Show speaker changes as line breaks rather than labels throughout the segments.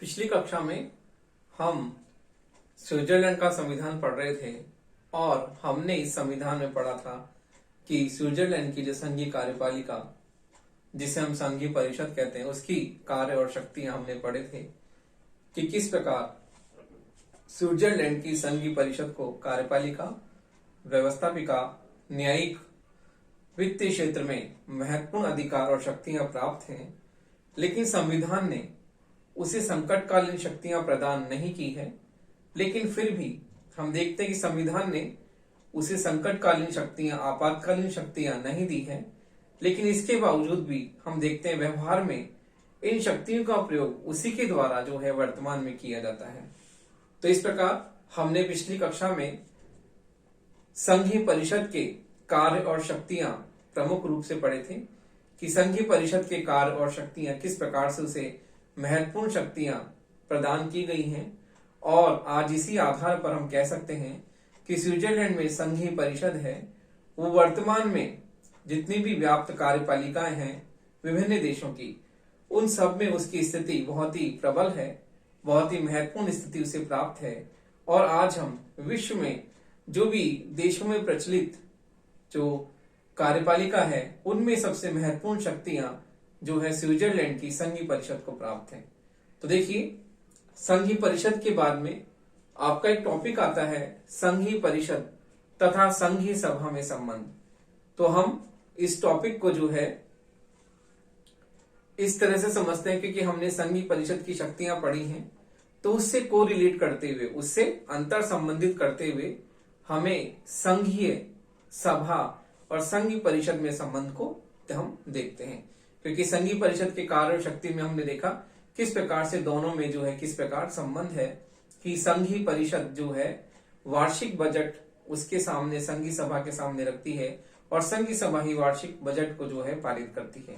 पिछली कक्षा में हम स्विट्जरलैंड का संविधान पढ़ रहे थे और हमने इस संविधान में पढ़ा था कि स्विट्जरलैंड की जो संघीय कार्यपालिका, जिसे हम संघीय परिषद कहते हैं, उसकी कार्य और शक्तियां हमने पढ़े थे कि किस प्रकार स्विट्जरलैंड की संघीय परिषद को कार्यपालिका, व्यवस्थापिका, न्यायिक, वित्तीय क्षेत्र में महत्वपूर्ण अधिकार और शक्तियां प्राप्त हैं, लेकिन संविधान ने उसे संकटकालीन शक्तियां प्रदान नहीं की है। लेकिन फिर भी हम देखते हैं कि संविधान ने उसे संकटकालीन शक्तियां, आपातकालीन शक्तियां नहीं दी है, लेकिन इसके बावजूद भी हम देखते हैं व्यवहार में इन शक्तियों का प्रयोग उसी के द्वारा जो है वर्तमान में किया जाता है। तो इस प्रकार हमने पिछली कक्षा में संघीय परिषद के कार्य और शक्तियां प्रमुख रूप से पढ़े थे कि संघीय परिषद के कार्य और शक्तियां किस प्रकार से उसे महत्वपूर्ण शक्तियां प्रदान की गई हैं, और आज इसी आधार पर हम कह सकते हैं कि स्विट्जरलैंड में संघीय परिषद है वो वर्तमान में जितनी भी व्याप्त कार्यपालिकाएं हैं विभिन्न देशों की, उन सब में उसकी स्थिति बहुत ही प्रबल है, बहुत ही महत्वपूर्ण स्थिति उसे प्राप्त है। और आज हम विश्व में जो भी देशों में प्रचलित जो कार्यपालिका है उनमें सबसे महत्वपूर्ण शक्तियां जो है स्विट्जरलैंड की संघीय परिषद को प्राप्त है। तो देखिए, संघीय परिषद के बाद में आपका एक टॉपिक आता है संघीय परिषद तथा संघीय सभा में संबंध। तो हम इस टॉपिक को जो है इस तरह से समझते हैं क्योंकि हमने संघीय परिषद की शक्तियां पढ़ी हैं, तो उससे को रिलेट करते हुए, उससे अंतर संबंधित करते हुए हमें संघीय सभा और संघीय परिषद में संबंध को हम देखते हैं। क्योंकि संघीय परिषद के कार्य और शक्ति में हमने देखा किस प्रकार से दोनों में जो है किस प्रकार संबंध है कि संघीय परिषद जो है वार्षिक बजट उसके सामने संघीय सभा के सामने रखती है और संघीय सभा ही वार्षिक बजट को जो है पारित करती है।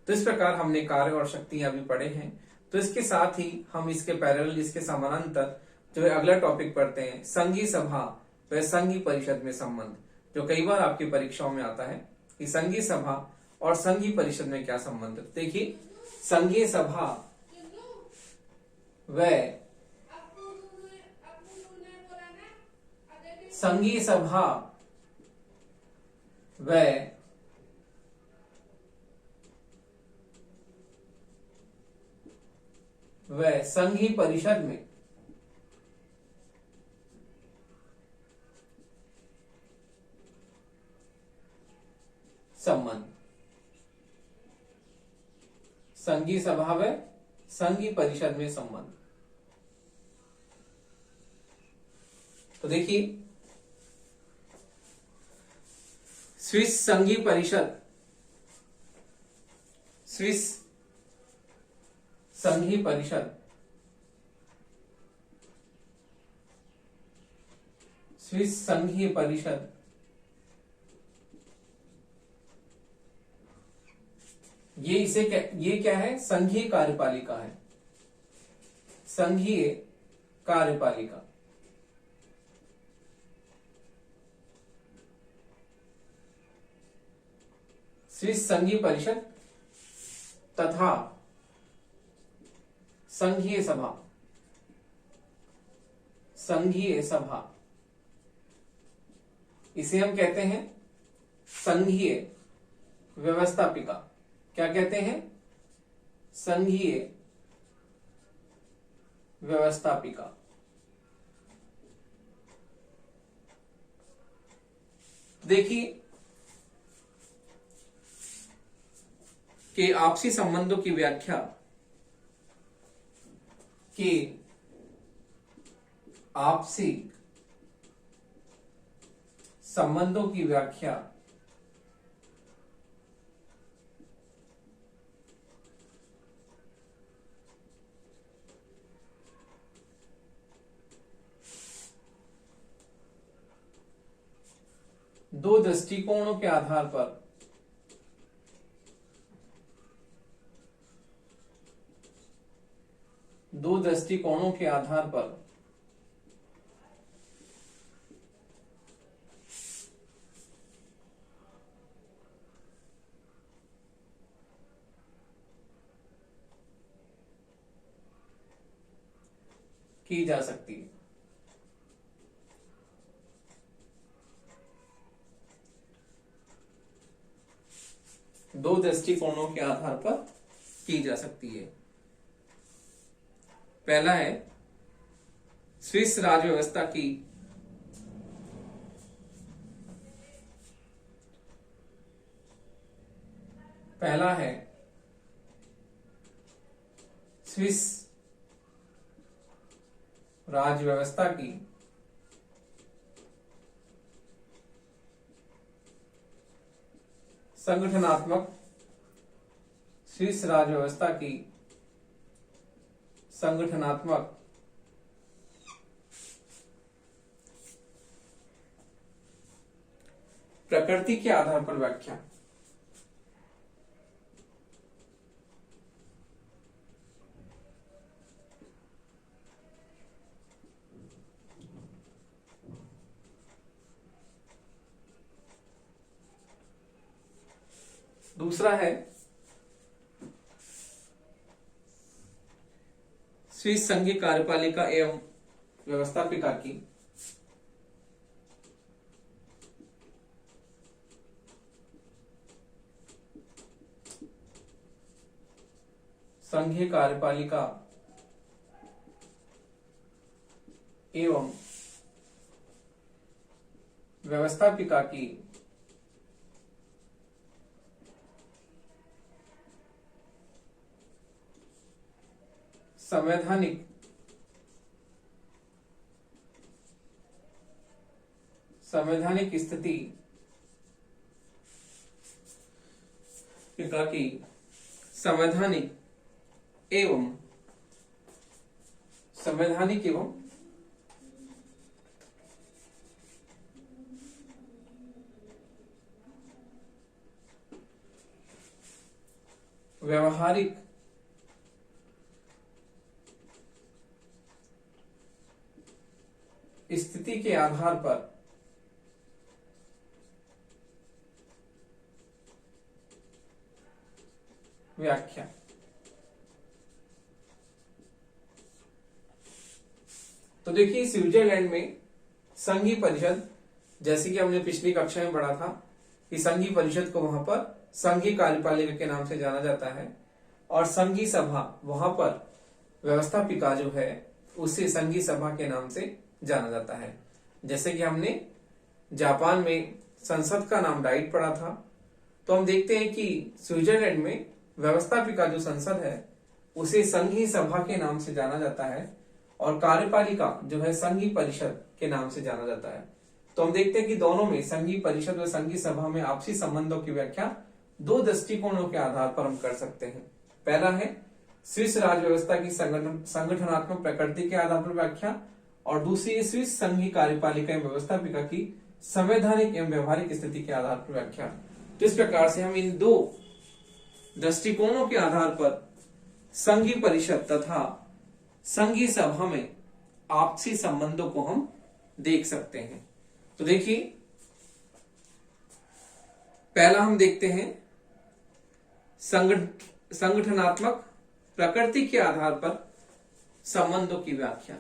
तो इस प्रकार हमने कार्य और शक्तियां भी पढ़े हैं। तो इसके साथ ही हम इसके पैरेलल, इसके समानांतर जो है अगला टॉपिक पढ़ते हैं संघीय सभा व संघीय परिषद में संबंध, जो कई बार आपकी परीक्षाओं में आता है कि संघीय सभा और संघीय परिषद में क्या संबंध। देखिए, संघीय सभा व संघीय सभा व संघीय परिषद में संबंध, संघीय सभा व संघीय परिषद में संबंध। तो देखिए, स्विस संघीय परिषद, स्विस संघीय परिषद, स्विस संघीय परिषद ये क्या है? संघीय कार्यपालिका है, संघीय कार्यपालिका। स्विस संघीय परिषद तथा संघीय सभा, संघीय सभा इसे हम कहते हैं संघीय व्यवस्थापिका। क्या कहते हैं? संघीय व्यवस्थापिका। देखिए कि आपसी संबंधों की व्याख्या कि आपसी संबंधों की व्याख्या दो दृष्टिकोणों के आधार पर की जा सकती है। दो दृष्टिकोणों के आधार पर की जा सकती है। पहला है स्विस राज व्यवस्था की पहला है स्विस राज व्यवस्था की संगठनात्मक स्विस राज व्यवस्था की संगठनात्मक प्रकृति के आधार पर व्याख्या। दूसरा है स्विस संघीय कार्यपालिका एवं व्यवस्थापिका की संघीय कार्यपालिका एवं व्यवस्थापिका की संवैधानिक स्थिति की संवैधानिक एवं व्यवहारिक स्थिति के आधार पर व्याख्या। तो देखिए स्विट्जरलैंड में संघीय परिषद, जैसे कि हमने पिछली कक्षा में पढ़ा था कि संघीय परिषद को वहां पर संघीय कार्यपालिका के नाम से जाना जाता है, और संघीय सभा वहां पर व्यवस्थापिका जो है उसे संघीय सभा के नाम से जाना जाता है। जैसे कि हमने जापान में संसद का नाम डाइट पढ़ा था, तो हम देखते हैं कि स्विट्जरलैंड में व्यवस्थापिका जो संसद है उसे संघीय सभा के नाम से जाना जाता है, और कार्यपालिका जो है संघीय परिषद के नाम से जाना जाता है। तो हम देखते हैं कि दोनों में संघीय परिषद और संघीय सभा में आपसी संबंधों की व्याख्या दो दृष्टिकोणों के आधार पर हम कर सकते हैं। पहला है स्विस राज व्यवस्था की संगठनात्मक प्रकृति के आधार पर व्याख्या, और दूसरी है स्विस संघीय कार्यपालिका एवं व्यवस्थापिका की संवैधानिक एवं व्यवहारिक स्थिति के आधार पर व्याख्या। तो इस प्रकार से हम इन दो दृष्टिकोणों के आधार पर संघीय परिषद तथा संघीय सभा में आपसी संबंधों को हम देख सकते हैं। तो देखिए पहला हम देखते हैं संगठनात्मक प्रकृति के आधार पर संबंधों की व्याख्या।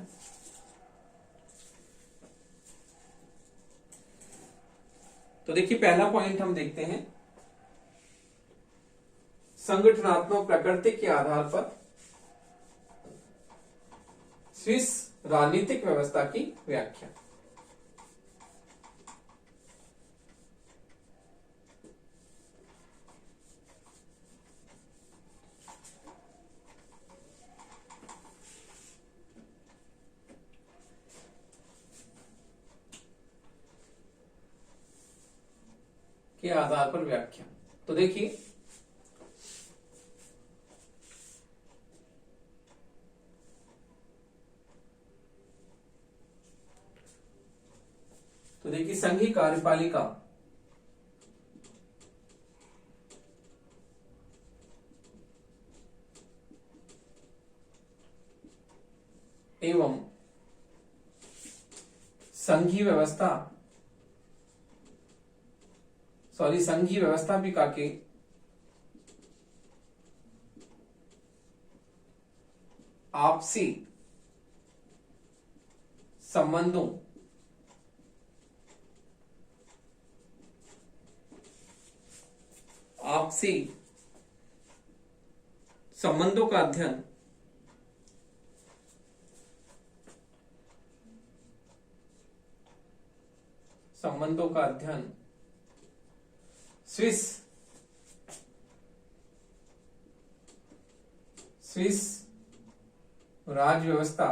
तो देखिए पहला पॉइंट हम देखते हैं संगठनात्मक प्रकृति के आधार पर स्विस राजनीतिक व्यवस्था की व्याख्या। के आधार पर व्याख्या। तो देखिए संघीय कार्यपालिका एवं संघीय व्यवस्थापिका के आपसी संबंधों आपसी संबंधों का अध्ययन स्विस राज व्यवस्था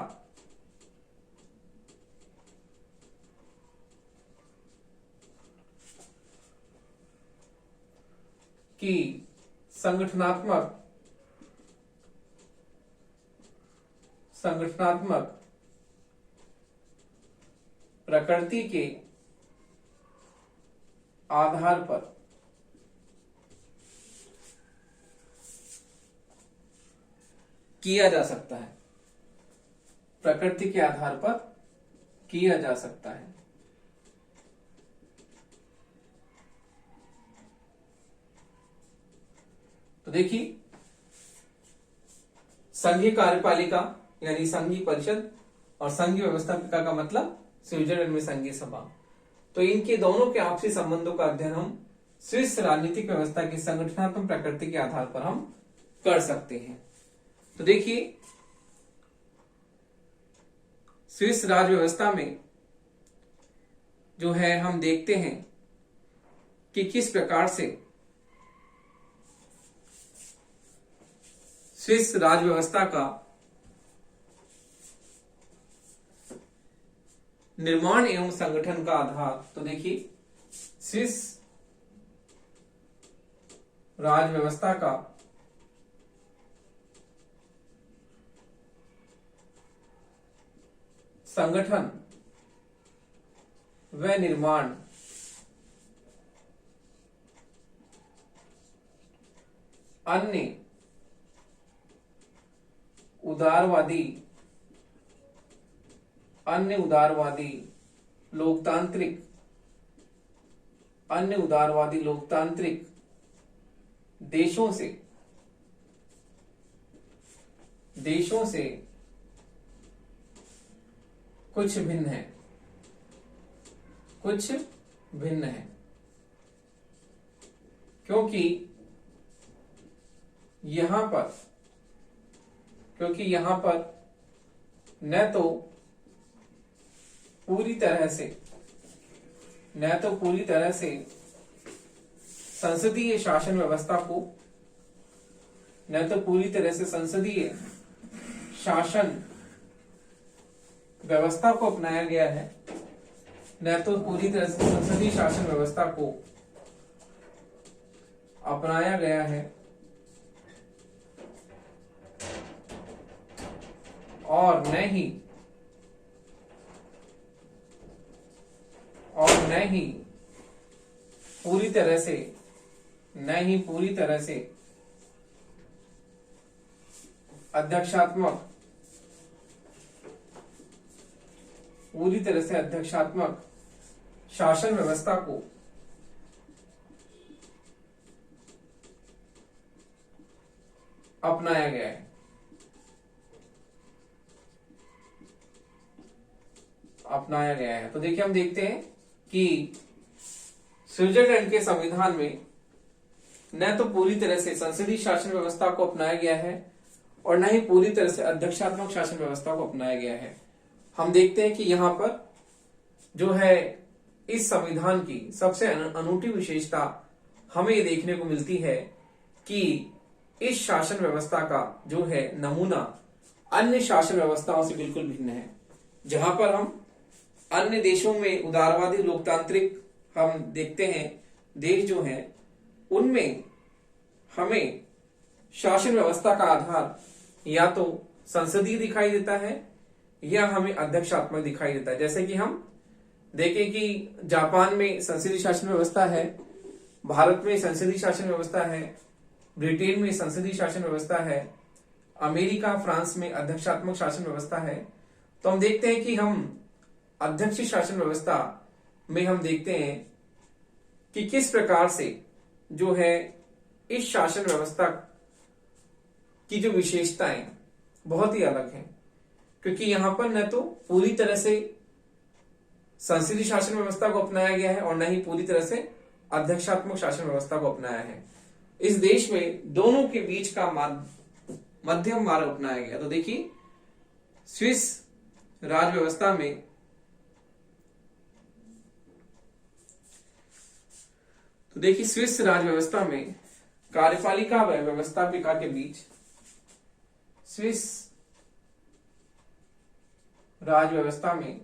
की संगठनात्मक प्रकृति के आधार पर किया जा सकता है, प्रकृति के आधार पर किया जा सकता है। तो देखिए, संघीय कार्यपालिका यानी संघीय परिषद और संघीय व्यवस्थापिका का मतलब स्विट्जरलैंड में संघीय सभा। तो इनके दोनों के आपसी संबंधों का अध्ययन हम स्विस राजनीतिक व्यवस्था की संगठनात्मक प्रकृति के आधार पर हम कर सकते हैं। तो देखिए, स्विस राज व्यवस्था में जो है हम देखते हैं कि किस प्रकार से स्विस राज व्यवस्था का निर्माण एवं संगठन का आधार। तो देखिए, स्विस राज व्यवस्था का संगठन व निर्माण अन्य उदारवादी लोकतांत्रिक देशों से कुछ भिन्न है, क्योंकि यहां पर न तो पूरी तरह से संसदीय शासन व्यवस्था को अपनाया गया है, न तो पूरी तरह से संसदीय शासन व्यवस्था को अपनाया गया है, और न ही पूरी तरह से अध्यक्षात्मक शासन व्यवस्था को अपनाया गया है। तो देखिए, हम देखते हैं कि स्विट्जरलैंड के संविधान में न तो पूरी तरह से संसदीय शासन व्यवस्था को अपनाया गया है और न ही पूरी तरह से अध्यक्षात्मक शासन व्यवस्था को अपनाया गया है। हम देखते हैं कि यहाँ पर जो है इस संविधान की सबसे अनूठी विशेषता हमें ये देखने को मिलती है कि इस शासन व्यवस्था का जो है नमूना अन्य शासन व्यवस्थाओं से बिल्कुल भिन्न है। जहां पर हम अन्य देशों में उदारवादी लोकतांत्रिक हम देखते हैं देश जो हैं, उनमें हमें शासन व्यवस्था का आधार या तो संसदीय दिखाई देता है या हमें अध्यक्षात्मक दिखाई देता है। जैसे कि हम देखें कि जापान में संसदीय शासन व्यवस्था है, भारत में संसदीय शासन व्यवस्था है, ब्रिटेन में संसदीय शासन व्यवस्था है, अमेरिका फ्रांस में अध्यक्षात्मक शासन व्यवस्था है। तो हम देखते हैं कि हम अध्यक्ष शासन व्यवस्था में हम देखते हैं कि किस प्रकार से जो है इस शासन व्यवस्था की जो विशेषताएं बहुत ही अलग हैं, क्योंकि यहां पर न तो पूरी तरह से संसदीय शासन व्यवस्था को अपनाया गया है और न ही पूरी तरह से अध्यक्षात्मक शासन व्यवस्था को अपनाया है। इस देश में दोनों के बीच का मध्यम मार्ग अपनाया गया। तो देखिए स्विस राज व्यवस्था में स्विस राज व्यवस्था में कार्यपालिका व व्यवस्थापिका के बीच स्विस राज व्यवस्था में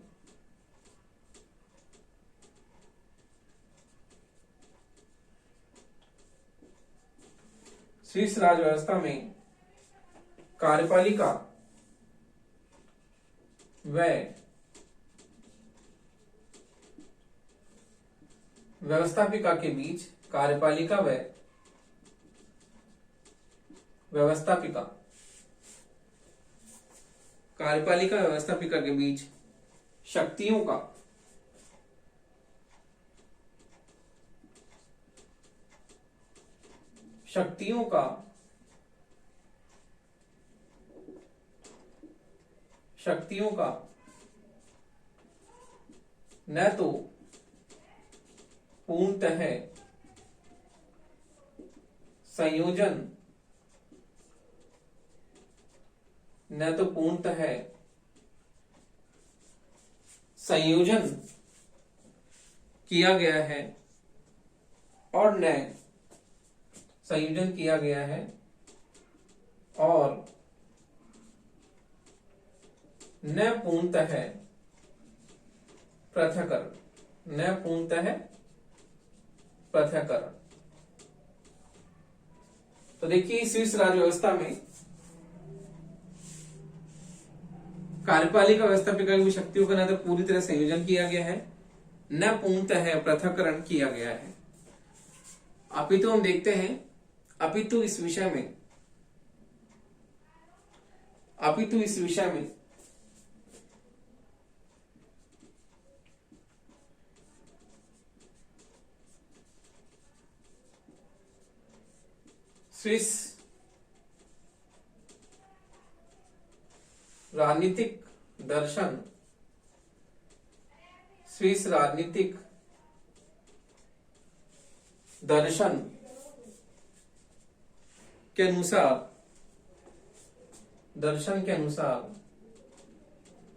कार्यपालिका व व्यवस्थापिका के बीच कार्यपालिका व्यवस्थापिका के बीच शक्तियों का न तो पूर्णतः संयोजन किया गया है और न पूर्णतः पृथक्करण। तो देखिए स्विस राज्य व्यवस्था में कार्यपालिका व्यवस्थापिका की शक्तियों का न तो पूरी तरह संयोजन किया गया है, न पूर्णतः पृथक्करण किया गया है। अपितु हम देखते हैं, अपितु इस विषय में स्विस राजनीतिक दर्शन के अनुसार एक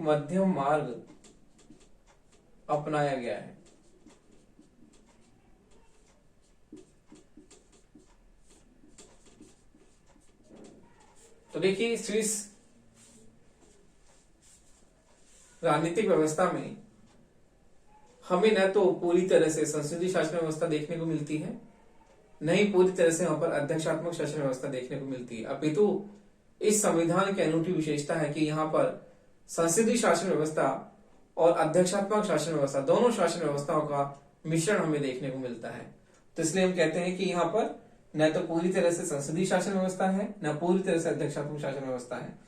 मध्यम मार्ग अपनाया गया है। तो देखिए स्विस राजनीतिक व्यवस्था में हमें न तो पूरी तरह से संसदीय शासन व्यवस्था देखने को मिलती है, न ही पूरी तरह से वहां पर अध्यक्षात्मक शासन व्यवस्था देखने को मिलती है। अपितु इस संविधान की अनूठी विशेषता है कि यहाँ पर संसदीय शासन व्यवस्था और अध्यक्षात्मक शासन व्यवस्था दोनों शासन व्यवस्थाओं का मिश्रण हमें देखने को मिलता है। तो इसलिए हम कहते हैं कि यहाँ पर न तो पूरी तरह से संसदीय शासन व्यवस्था है, न पूरी तरह से अध्यक्षात्मक शासन व्यवस्था है।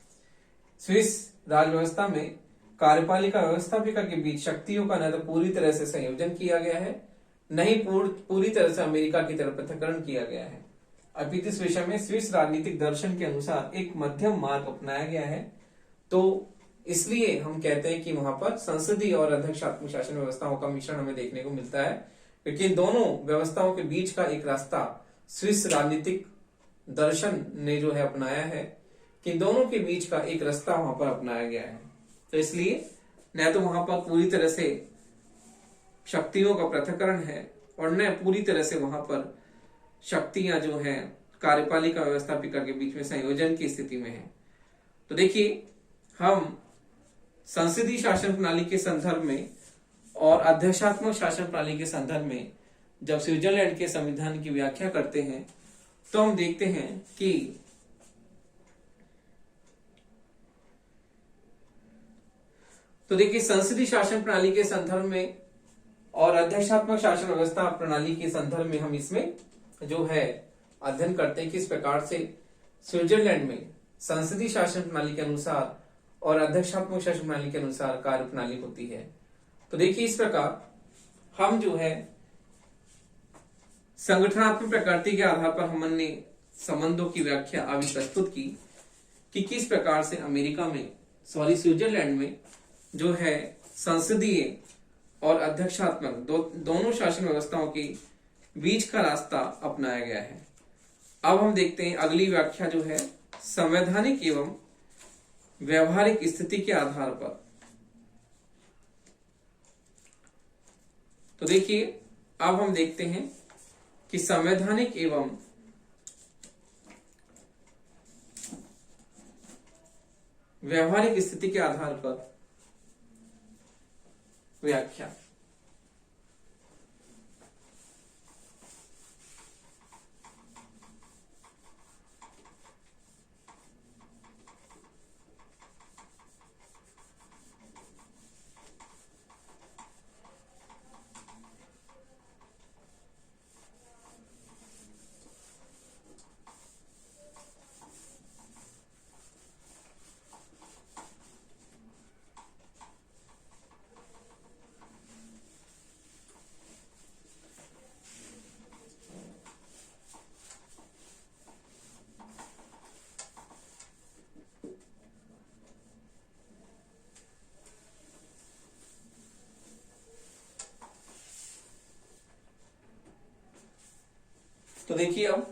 स्विस राज व्यवस्था में कार्यपालिका व्यवस्थापिका के बीच शक्तियों का न तो पूरी तरह से संयोजन किया गया है, न ही पूरी तरह से अमेरिका की तरफ पृथक्करण किया गया है। अपितु इस विषय में स्विस राजनीतिक दर्शन के अनुसार एक मध्यम मार्ग अपनाया गया है। तो इसलिए हम कहते हैं कि वहां पर संसदीय और अध्यक्षात्मक शासन व्यवस्थाओं का मिश्रण हमें देखने को मिलता है, क्योंकि दोनों व्यवस्थाओं के बीच का एक रास्ता स्विस राजनीतिक दर्शन ने जो है अपनाया है कि दोनों के बीच का एक रास्ता वहां पर अपनाया गया है। तो इसलिए न तो वहां पर पूरी तरह से शक्तियों का पृथक्करण है और न पूरी तरह से वहां पर शक्तियां जो हैं कार्यपालिका व्यवस्थापिका के बीच में संयोजन की स्थिति में है। तो देखिए हम संसदीय शासन प्रणाली के संदर्भ में और अध्यक्षात्मक शासन प्रणाली के संदर्भ में जब स्विट्जरलैंड के संविधान की व्याख्या करते हैं तो हम देखते हैं कि देखिए संसदीय शासन प्रणाली के संदर्भ में और अध्यक्षात्मक शासन व्यवस्था प्रणाली के संदर्भ में हम इसमें जो है अध्ययन करते हैं किस प्रकार से स्विट्जरलैंड में संसदीय शासन प्रणाली के अनुसार और अध्यक्षात्मक शासन प्रणाली के अनुसार कार्य प्रणाली होती है। तो देखिए इस प्रकार हम जो है संगठनात्मक प्रकृति के आधार पर हमने संबंधों की व्याख्या अभी प्रस्तुत की कि किस प्रकार से अमेरिका में स्विट्जरलैंड में जो है संसदीय और अध्यक्षात्मक दोनों शासन व्यवस्थाओं के बीच का रास्ता अपनाया गया है। अब हम देखते हैं अगली व्याख्या जो है संवैधानिक एवं व्यवहारिक स्थिति के आधार पर। तो देखिए अब हम देखते हैं कि संवैधानिक एवं व्यवहारिक स्थिति के आधार पर व्याख्या। तो देखिए अब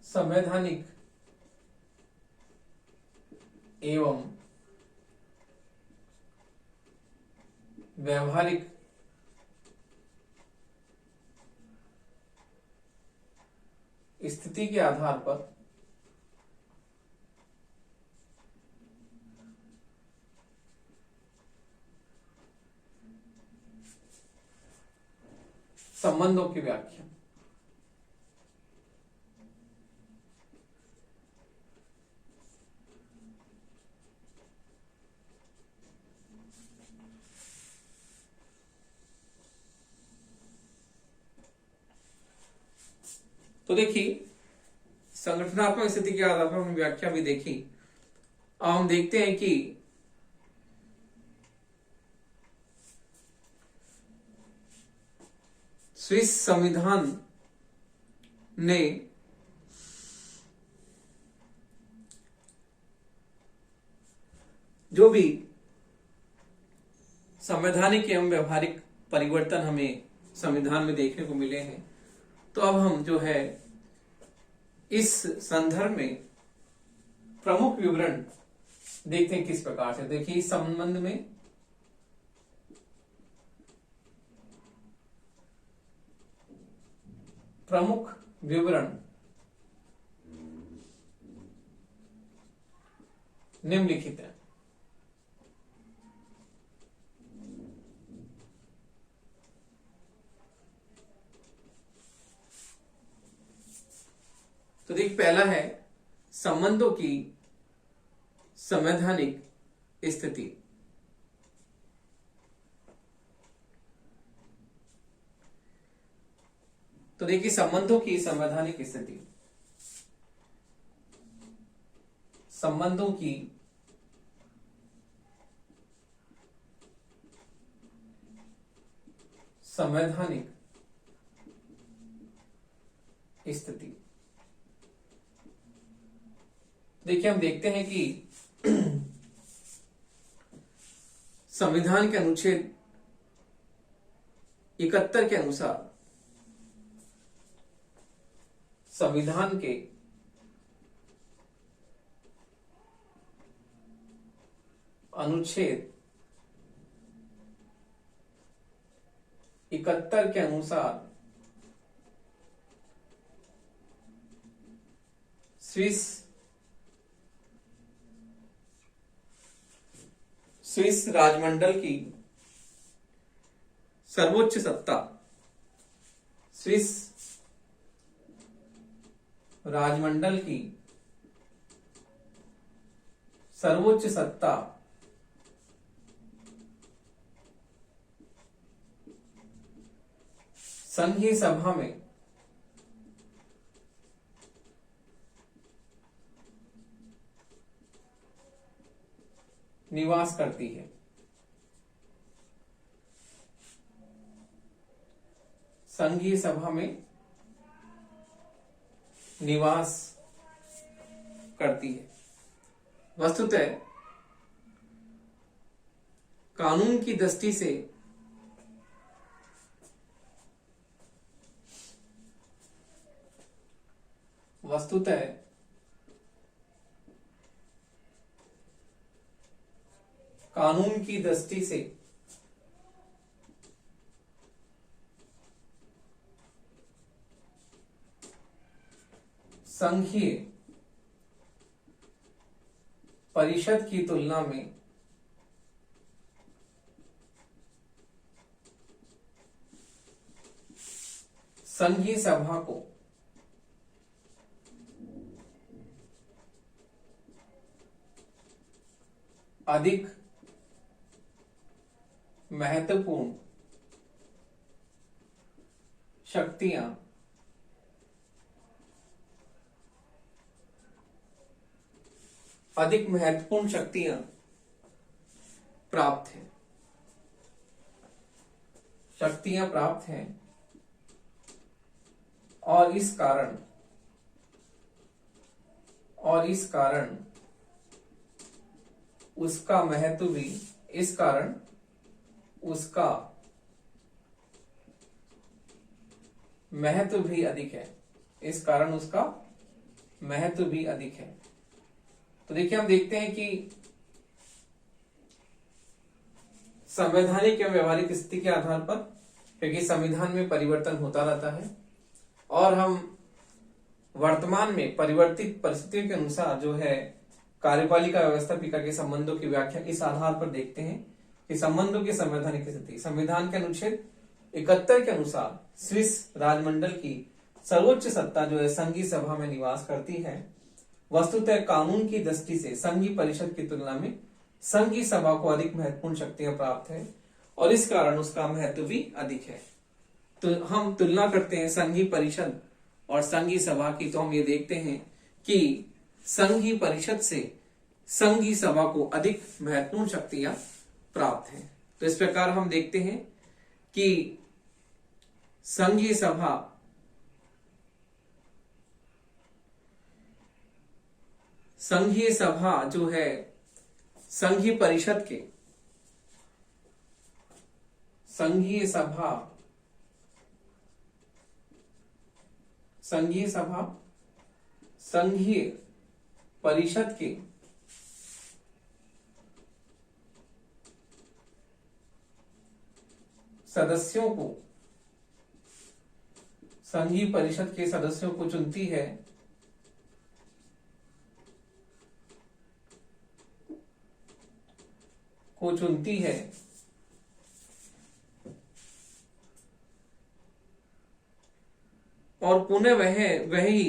संवैधानिक एवं व्यवहारिक स्थिति के आधार पर संबंधों की व्याख्या। तो देखिए संगठनात्मक स्थिति के आधार पर हमने व्याख्या भी देखी। अब हम देखते हैं कि स्विस संविधान ने जो भी संवैधानिक एवं व्यवहारिक परिवर्तन हमें संविधान में देखने को मिले हैं, तो अब हम जो है इस संदर्भ में प्रमुख विवरण देखते हैं किस प्रकार से। देखिए इस संबंध में प्रमुख विवरण निम्नलिखित है। तो देखिए पहला है संबंधों की संवैधानिक स्थिति। तो देखिए संबंधों की संवैधानिक स्थिति, संबंधों की संवैधानिक स्थिति। देखिए हम देखते हैं कि संविधान के अनुच्छेद 71 के अनुसार संविधान के अनुच्छेद 71 के अनुसार स्विस राजमंडल की सर्वोच्च सत्ता, स्विस राजमंडल की सर्वोच्च सत्ता संघीय सभा में निवास करती है। संघीय सभा में निवास करती है। वस्तुतः कानून की दृष्टि से कानून की दृष्टि से संघीय परिषद की तुलना में संघीय सभा को अधिक महत्वपूर्ण शक्तियां प्राप्त हैं और इस कारण उसका महत्व भी अधिक है। तो देखिए, हम देखते हैं कि संवैधानिक एवं व्यवहारिक स्थिति के आधार पर, क्योंकि संविधान में परिवर्तन होता रहता है और हम वर्तमान में परिवर्तित परिस्थितियों के अनुसार जो है कार्यपालिका व्यवस्थापिका के संबंधों की व्याख्या इस आधार पर देखते हैं कि संबंधों की संवैधानिक स्थिति। संविधान के अनुच्छेद 71 के अनुसार स्विस राजमंडल की सर्वोच्च सत्ता जो है संघीय सभा में निवास करती है। वस्तुतः कानून की दृष्टि से संघीय परिषद की तुलना में संघीय सभा को अधिक महत्वपूर्ण शक्तियां प्राप्त है और इस कारण उसका महत्व भी अधिक है। तो हम तुलना करते हैं संघीय परिषद और संघीय सभा की, तो हम ये देखते हैं कि संघीय परिषद से संघीय सभा को अधिक महत्वपूर्ण शक्तियां प्राप्त हैं। तो इस प्रकार हम देखते हैं कि संघीय सभा जो है संघीय परिषद के संघीय परिषद के सदस्यों को चुनती है और पुनः वही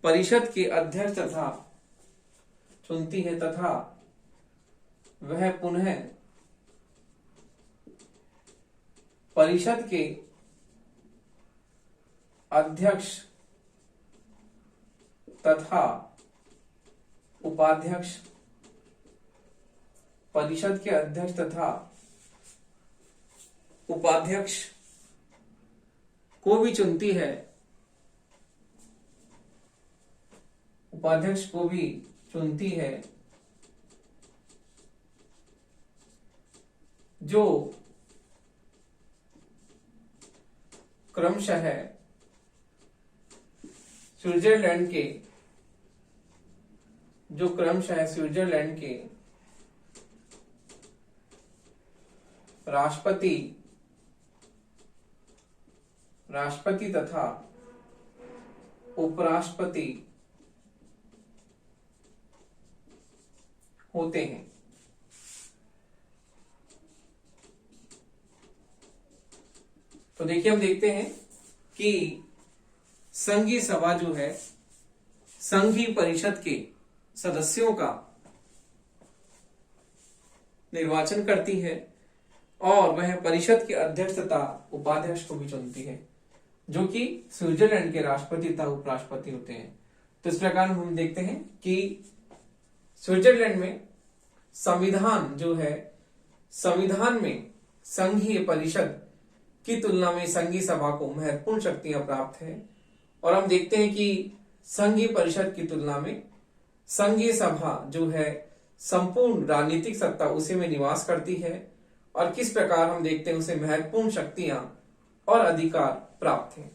परिषद के अध्यक्ष तथा वह पुनः परिषद के अध्यक्ष तथा उपाध्यक्ष परिषद के अध्यक्ष तथा उपाध्यक्ष को भी चुनती है, जो क्रमशः स्विट्जरलैंड के राष्ट्रपति तथा उपराष्ट्रपति होते हैं। तो देखिए, हम देखते हैं कि संघीय सभा जो है संघीय परिषद के सदस्यों का निर्वाचन करती है और वह परिषद की अध्यक्ष तथा उपाध्यक्ष को भी चुनती है, जो कि स्विट्जरलैंड के राष्ट्रपति तथा उपराष्ट्रपति होते हैं। तो इस प्रकार हम देखते हैं कि स्विट्जरलैंड में संविधान जो है, संविधान में संघीय परिषद की तुलना में संघीय सभा को महत्वपूर्ण शक्तियां प्राप्त है। और हम देखते हैं कि संघीय परिषद की तुलना में संघीय सभा जो है संपूर्ण राजनीतिक सत्ता उसी में निवास करती है, और किस प्रकार हम देखते हैं उसे महत्वपूर्ण शक्तियां और अधिकार प्राप्त हैं।